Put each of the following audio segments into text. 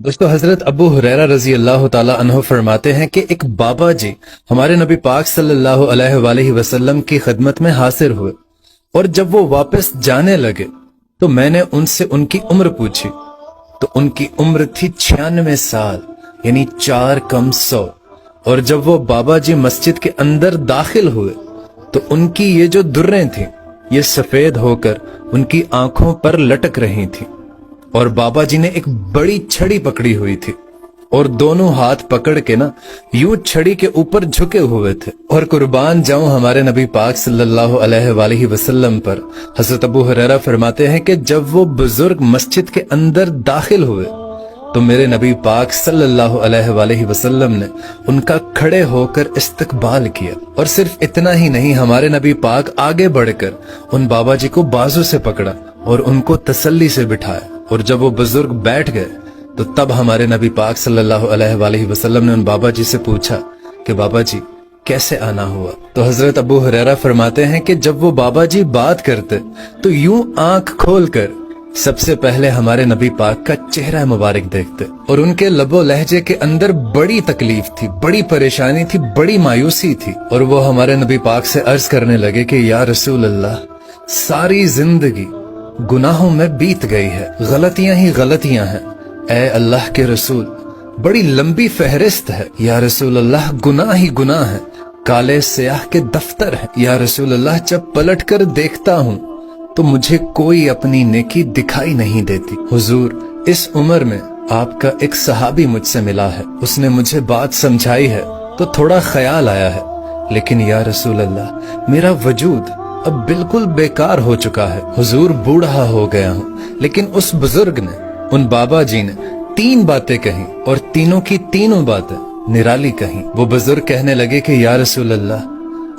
दोस्तों, हजरत अबू हुरैरा रजी अल्लाह ताला अन्हु फरमाते हैं कि एक बाबा जी हमारे नबी पाक सल्लल्लाहु अलैहि वसल्लम की खिदमत में हाजिर हुए और जब वो वापस जाने लगे तो मैंने उनसे उनकी उम्र पूछी तो उनकी उम्र थी 96 साल यानी 4 कम 100। और जब वो बाबा जी मस्जिद के अंदर दाखिल हुए तो उनकी ये जो दुर्रें थी ये सफेद होकर उनकी आंखों पर लटक रही थी और बाबा जी ने एक बड़ी छड़ी पकड़ी हुई थी और दोनों हाथ पकड़ के ना यूं छड़ी के ऊपर झुके हुए थे। और कुर्बान जाऊं हमारे नबी पाक सल्लल्लाहु अलैहि वसल्लम पर। हजरत अबू हुरैरा फरमाते हैं कि जब वो बुजुर्ग मस्जिद के अंदर दाखिल हुए तो मेरे नबी पाक सल्लल्लाहु अलैहि वसल्लम ने उनका खड़े होकर इस्तकबाल किया। और सिर्फ इतना ही नहीं, हमारे नबी पाक आगे बढ़कर उन बाबा जी को बाजू से पकड़ा और उनको तसल्ली से बिठाया। और जब वो बुजुर्ग बैठ गए तो तब हमारे नबी पाक सल्लल्लाहु अलैहि वसल्लम ने उन बाबा जी से पूछा कि बाबा जी कैसे आना हुआ। तो हजरत अबू हुरैरा फरमाते हैं कि जब वो बाबा जी बात करते तो यूं आंख खोलकर सबसे पहले हमारे नबी पाक का चेहरा मुबारक देखते और उनके लबो लहजे के अंदर बड़ी तकलीफ थी, बड़ी परेशानी थी, बड़ी मायूसी थी। और वो हमारे नबी पाक से अर्ज करने लगे कि या रसूल अल्लाह, सारी जिंदगी गुनाहों में बीत गई है, गलतियां ही गलतियां हैं। ऐ अल्लाह के रसूल, बड़ी लंबी फहरिस्त है। या रसूल अल्लाह, गुनाह ही गुनाह है, काले स्याह के दफ्तर है। या रसूल अल्लाह, जब पलट कर देखता हूँ तो मुझे कोई अपनी नेकी दिखाई नहीं देती। हुजूर, इस उम्र में आपका एक सहाबी मुझसे मिला है, उसने मुझे बात समझाई है तो थोड़ा ख्याल आया है, लेकिन या रसूल अल्लाह, मेरा वजूद अब बिल्कुल बेकार हो चुका है। हुजूर, बूढ़ा हो गया हूँ। लेकिन उस बुजुर्ग ने, उन बाबा जी ने 3 बातें कही और तीनों की तीनों बातें निराली कही। वो बुजुर्ग कहने लगे कि या रसूल अल्लाह,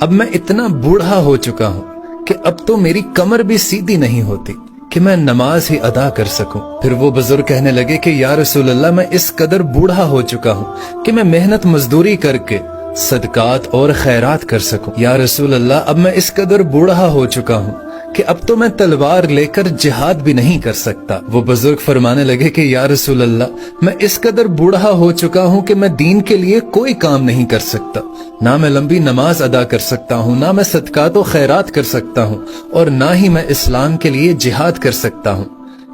अब मैं इतना बूढ़ा हो चुका हूँ कि अब तो मेरी कमर भी सीधी नहीं होती कि मैं नमाज ही अदा कर सकूं। फिर वो बुजुर्ग कहने लगे कि या रसूल अल्लाह, मैं इस कदर बूढ़ा हो चुका हूँ कि मैं मेहनत मजदूरी करके सदकात और खैरात कर सकूं। या रसूल अल्लाह, अब मैं इस कदर बूढ़ा हो चुका हूँ कि अब तो मैं तलवार लेकर जिहाद भी नहीं कर सकता। वो बुजुर्ग फरमाने लगे कि या रसूल अल्लाह, मैं इस कदर बूढ़ा हो चुका हूँ कि मैं दीन के लिए कोई काम नहीं कर सकता, ना मैं लंबी नमाज अदा कर सकता हूँ, ना मैं सदकात और खैरात कर सकता हूँ, और ना ही मैं इस्लाम के लिए जिहाद कर सकता हूँ।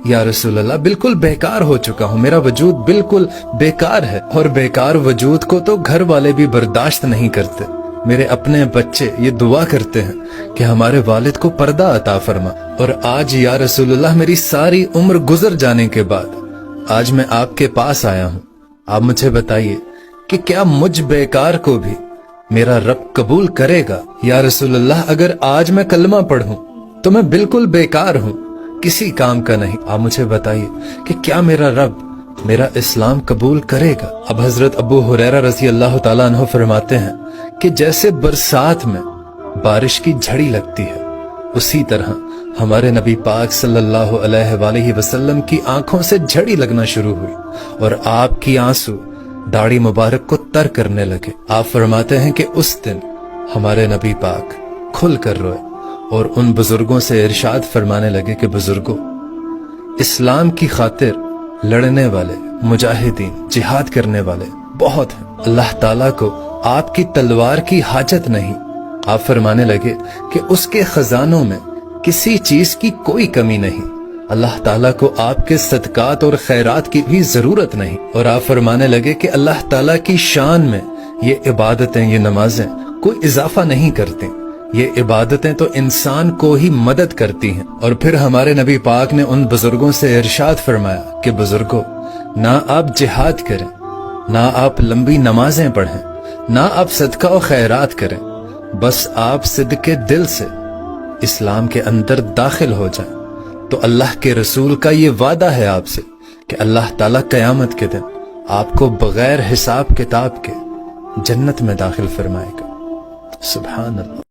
या रसूल अल्लाह, बिल्कुल बेकार हो चुका हूँ, मेरा वजूद बिल्कुल बेकार है। और बेकार वजूद को तो घर वाले भी बर्दाश्त नहीं करते। मेरे अपने बच्चे ये दुआ करते हैं कि हमारे वालिद को पर्दा अता फरमा। और आज या रसूल अल्लाह, मेरी सारी उम्र गुजर जाने के बाद आज मैं आपके पास आया हूँ। आप मुझे बताइए कि क्या मुझ बेकार को भी मेरा रब कबूल करेगा। या रसूल अल्लाह, अगर आज मैं कलमा पढ़ूं तो मैं बिल्कुल बेकार हूँ, किसी काम का नहीं। आप मुझे बताइए कि क्या मेरा रब मेरा इस्लाम कबूल करेगा। अब हजरत अबू हुरैरा रज़ी अल्लाह ताला अन्हु फरमाते हैं कि जैसे बरसात में बारिश की झड़ी लगती है, उसी तरह हमारे नबी पाक सल्लल्लाहु अलैहि वसल्लम की आंखों से झड़ी लगना शुरू हुई और आपकी आंसू दाढ़ी मुबारक को तर करने लगे। आप फरमाते हैं कि उस दिन हमारे नबी पाक खुल कर रोए और उन बुजुर्गों से इरशाद फरमाने लगे कि बुजुर्गों, इस्लाम की खातिर लड़ने वाले, मुजाहिदीन, जिहाद करने वाले बहुत हैं। अल्लाह ताला को आपकी तलवार की हाजत नहीं। आप फरमाने लगे कि उसके खजानों में किसी चीज की कोई कमी नहीं। अल्लाह ताला को आपके सदकात और खैरात की भी जरूरत नहीं। और आप फरमाने लगे कि अल्लाह ताला की शान में ये इबादतें, ये नमाजें कोई इजाफा नहीं करती, ये इबादतें तो इंसान को ही मदद करती हैं। और फिर हमारे नबी पाक ने उन बुजुर्गों से इरशाद फरमाया कि बुजुर्गों, ना आप जिहाद करें, ना आप लंबी नमाजें पढ़ें, ना आप सदका और खैरात करें, बस आप सिद्के दिल से इस्लाम के अंदर दाखिल हो जाएं। तो अल्लाह के रसूल का ये वादा है आपसे कि अल्लाह ताला क़यामत के दिन आपको बगैर हिसाब किताब के जन्नत में दाखिल फरमाएगा। सुभान अल्लाह।